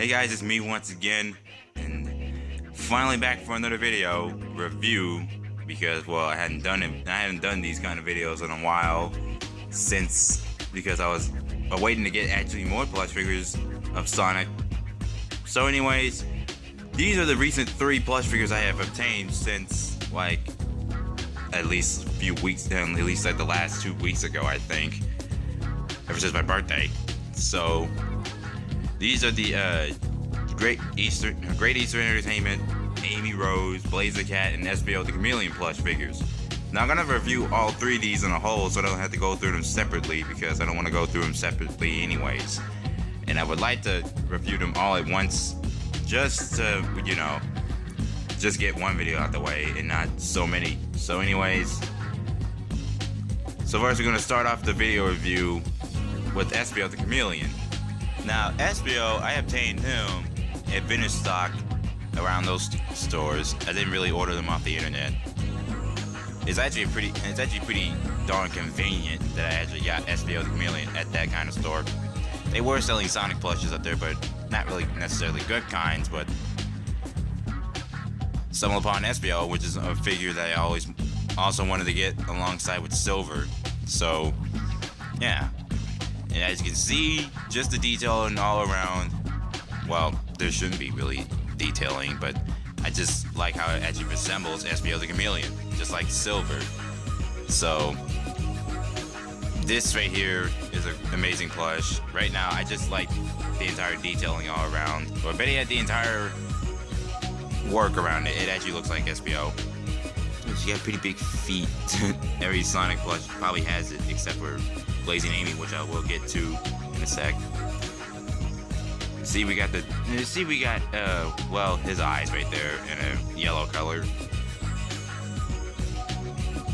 Hey guys, it's me once again, and finally back for another video review because I hadn't done these kind of videos in a while because I was waiting to get actually more plush figures of Sonic. So anyways, these are the recent 3 plush figures I have obtained since at least a few weeks, at least like the last 2 weeks ago, I think, ever since my birthday. So these are the Great Eastern Entertainment, Amy Rose, Blaze the Cat, and Espio the Chameleon plush figures. Now I'm gonna review all 3 of these in a whole, so I don't have to go through them separately because I don't want to go through them separately anyways. And I would like to review them all at once, just to, just get one video out the way and not so many. So anyways, so first we're gonna start off the video review with Espio the Chameleon. Now Espio, I obtained him at vintage stock around those stores. I didn't really order them off the internet. It's actually pretty darn convenient that I actually got Espio the Chameleon at that kind of store. They were selling Sonic plushes up there, but not really necessarily good kinds, but stumbled upon Espio, which is a figure that I always also wanted to get alongside with Silver. So yeah. And as you can see, just the detailing all around. Well, there shouldn't be really detailing, but I just like how it actually resembles Espio the Chameleon, just like Silver. So this right here is an amazing plush. Right now, I just like the entire detailing all around, or better yet, the entire work around it. It actually looks like Espio. She got pretty big feet. Every Sonic plush probably has it, except for Blazing Amy, which I will get to in a sec. See, we got his eyes right there in a yellow color.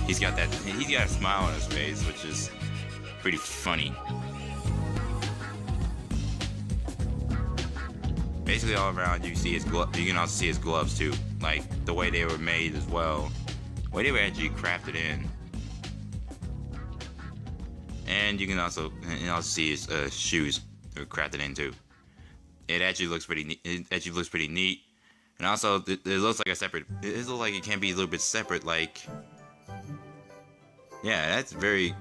He's got a smile on his face, which is pretty funny. Basically all around you see his you can also see his gloves too, like the way they were made as well. The way they were actually crafted in. And you can also see his shoes are crafted in too. It actually looks pretty neat. And also it looks like a separate. It looks like it can be a little bit separate. Like, yeah, that's very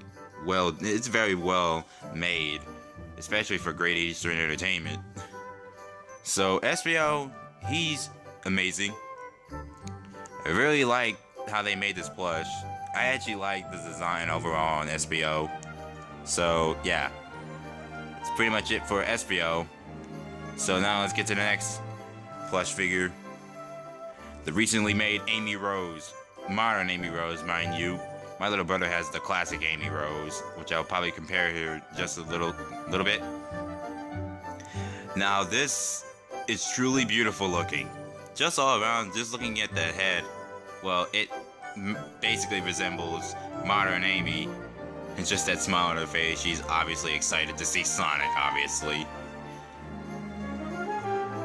well. It's very well made, especially for Great Eastern Entertainment. So Espio, he's amazing. I really like how they made this plush. I actually like the design overall on Espio. So yeah, that's pretty much it for Espio. So now let's get to the next plush figure. The recently made Amy Rose. Modern Amy Rose, mind you. My little brother has the classic Amy Rose, which I'll probably compare here just a little bit. Now this is truly beautiful looking. Just all around, just looking at the head, well, it basically resembles modern Amy. It's just that smile on her face. She's obviously excited to see Sonic, obviously.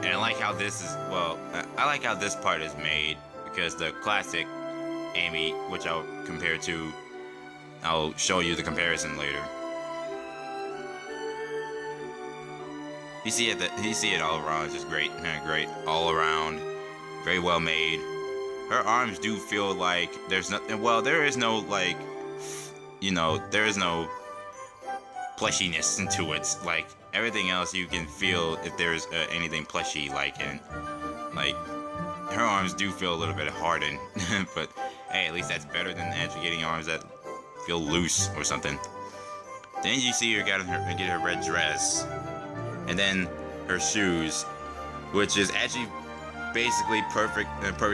And I like how I like how this part is made, because the classic Amy, which I'll show you the comparison later. You see it all around. It's just great all around. Very well made. Her arms do feel like there's nothing. Well, there is no there is no plushiness into it. Like everything else, you can feel if there's anything plushy like in. Like her arms do feel a little bit hardened, but hey, at least that's better than actually getting arms that feel loose or something. Then you see her get her red dress, and then her shoes, which is actually basically perfect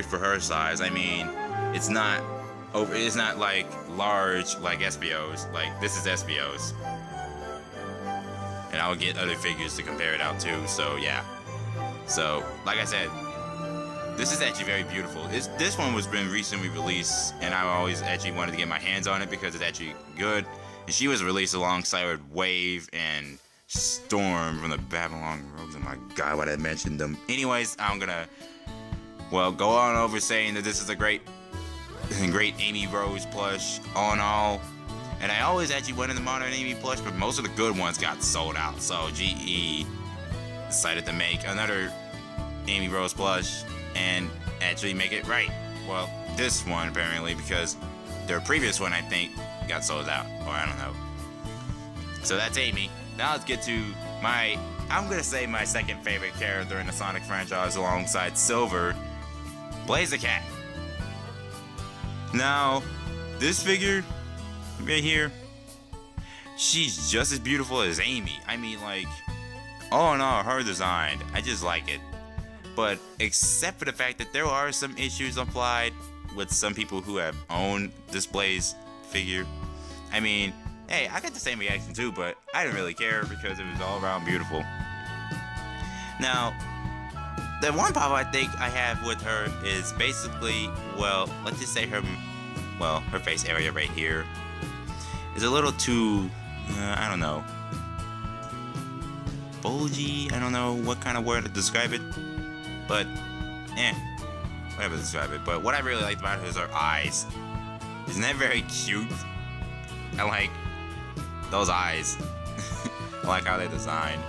for her size. I mean, it's not like large like Espio's. Like this is Espio's, and I'll get other figures to compare it out to. So yeah. So like I said, this is actually very beautiful. This one was been recently released, and I always actually wanted to get my hands on it because it's actually good. And she was released alongside with Wave and Storm from the Babylon Rogues. Oh my god, why did I mention them? Anyways, I'm gonna go on over saying that this is a great Amy Rose plush all in all. And I always actually wanted the modern Amy plush, but most of the good ones got sold out. So GE, decided to make another Amy Rose plush and actually make it right. Well, this one apparently, because their previous one I think got sold out, or I don't know. So that's Amy. Now let's get to I'm gonna say my second favorite character in the Sonic franchise alongside Silver, Blaze the Cat. Now, this figure right here, she's just as beautiful as Amy. I mean, like, all in all, her design, I just like it. But except for the fact that there are some issues applied with some people who have owned this Blaze figure. I mean, hey, I got the same reaction too, but I didn't really care because it was all around beautiful. Now, the one problem I think I have with her is basically, well, let's just say her face area right here is a little too, I don't know, bulgy. I don't know what kind of word to describe it, but whatever to describe it. But what I really liked about her is her eyes. Isn't that very cute? I like those eyes. I like how they're designed.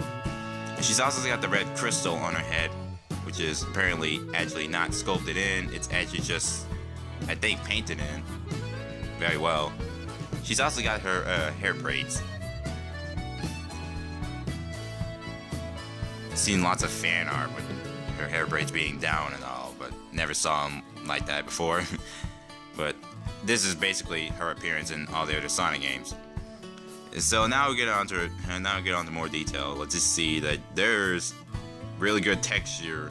And she's also got the red crystal on her head, which is apparently actually not sculpted in. It's actually just, I think, painted in very well. She's also got her hair braids. Seen lots of fan art with her hair braids being down and all, but never saw them like that before. But this is basically her appearance in all the other Sonic games. So now we get on to more detail. Let's just see that there's really good texture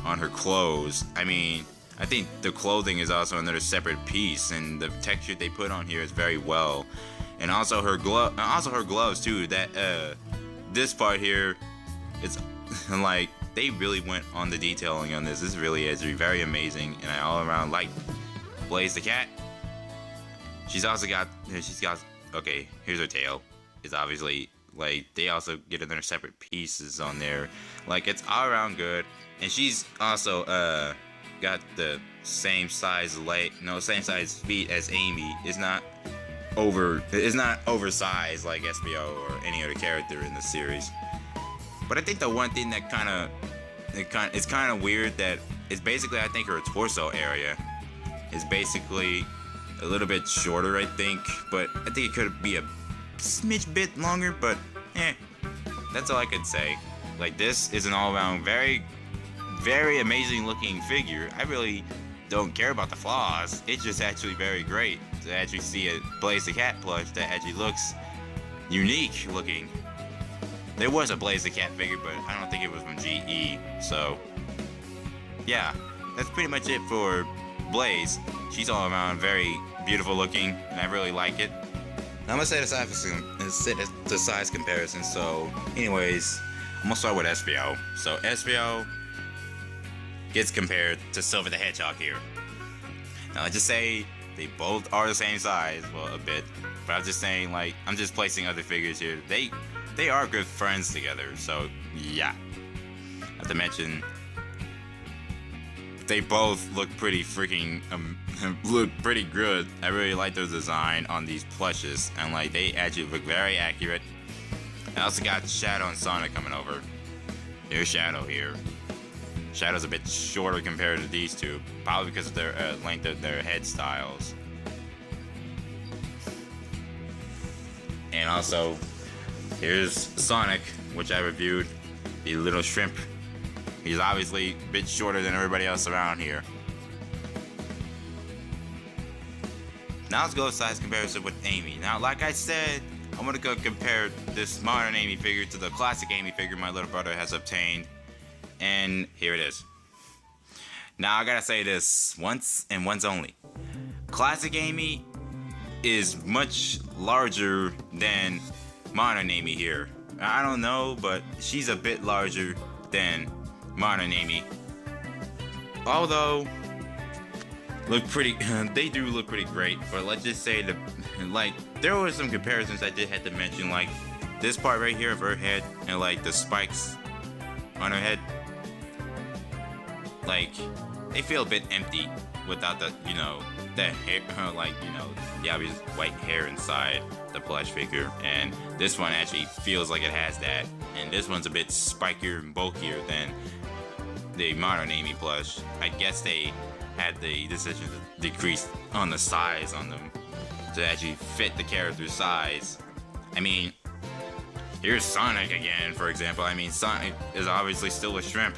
on her clothes. I mean, I think the clothing is also another separate piece, and the texture they put on here is very well. And also her gloves too. That this part here, it's like they really went on the detailing on this. This really is very amazing, and I all around like Blaze the Cat. She's got okay, here's her tail. It's obviously, like, they also get another separate pieces on there. Like, it's all around good. And she's also got the same size feet as Amy. It's not oversized like Espio or any other character in the series. But I think the one thing that it's kind of weird that is basically, I think her torso area is basically a little bit shorter, I think, but I think it could be a smidge bit longer, but that's all I could say. Like, this is an all-around very, very amazing looking figure. I really don't care about the flaws. It's just actually very great to actually see a Blaze the Cat plush that actually looks unique looking. There was a Blaze the Cat figure, but I don't think it was from GE, so yeah, that's pretty much it for Blaze. She's all around very beautiful looking, and I really like it. Now I'm gonna set the size comparison. So, anyways, I'm gonna start with Espio. So Espio gets compared to Silver the Hedgehog here. Now let's just say they both are the same size, well, a bit. But I'm just saying, like, I'm just placing other figures here. They are good friends together. So yeah. Not to mention, they both look pretty freaking look pretty good. I really like their design on these plushes, and like they actually look very accurate. I also got Shadow and Sonic coming over. Here's Shadow here. Shadow's a bit shorter compared to these two, probably because of their length of their head styles. And also, here's Sonic, which I reviewed, the little shrimp. He's obviously a bit shorter than everybody else around here. Now let's go size comparison with Amy. Now, like I said, I'm gonna go compare this modern Amy figure to the classic Amy figure my little brother has obtained. And here it is. Now I gotta say this once and once only. Classic Amy is much larger than modern Amy here. I don't know, but she's a bit larger than modern Amy. Although they do look pretty great, but let's just say there were some comparisons I did have to mention, like this part right here of her head and like the spikes on her head. Like, they feel a bit empty. without the, you know, that hair, like, you know, the obvious white hair inside the plush figure. And this one actually feels like it has that. And this one's a bit spikier and bulkier than the modern Amy plush. I guess they had the decision to decrease on the size on them to actually fit the character's size. I mean, here's Sonic again, for example. I mean, Sonic is obviously still a shrimp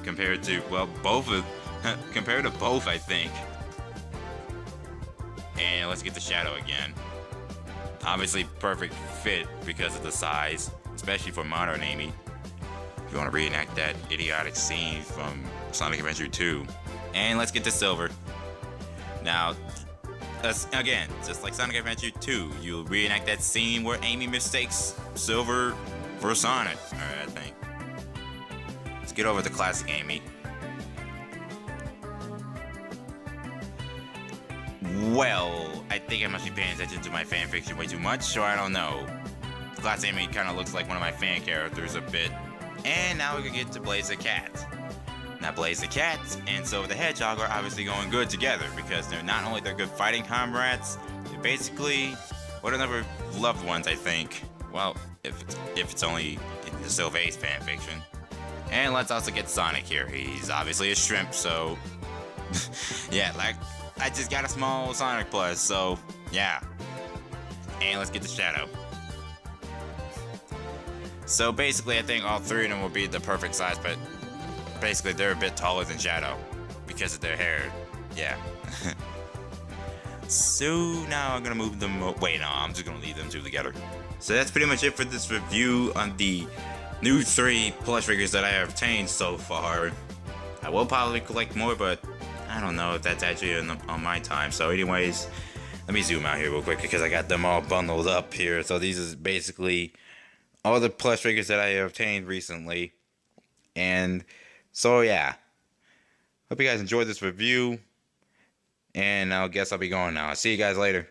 compared to, well, compared to both, I think. And let's get the Shadow again. Obviously, perfect fit because of the size, especially for modern Amy. If you want to reenact that idiotic scene from Sonic Adventure 2. And let's get to Silver. Now, again, just like Sonic Adventure 2, you'll reenact that scene where Amy mistakes Silver for Sonic. Alright, I think. Let's get over the classic Amy. Well, I think I must be paying attention to my fanfiction way too much, or I don't know. The classic Amy kind of looks like one of my fan characters a bit. And now we can get to Blaze the Cat. Now Blaze the Cat and Silver the Hedgehog are obviously going good together because they're not only they're good fighting comrades, they're basically what another loved ones, I think. Well, if it's only in the Sylvain's fanfiction. And let's also get Sonic here. He's obviously a shrimp, so yeah, like I just got a small Sonic plush, so yeah. And let's get the Shadow. So basically, I think all three of them will be the perfect size, but basically they're a bit taller than Shadow because of their hair. Yeah. So now I'm gonna move them. Wait, no, I'm just gonna leave them two together. So that's pretty much it for this review on the new 3 plush figures that I have obtained so far. I will probably collect more, but I don't know if that's actually on my time. So anyways, let me zoom out here real quick because I got them all bundled up here. So these is basically all the plush figures that I have obtained recently. And so yeah, hope you guys enjoyed this review. And I guess I'll be going now. I'll see you guys later.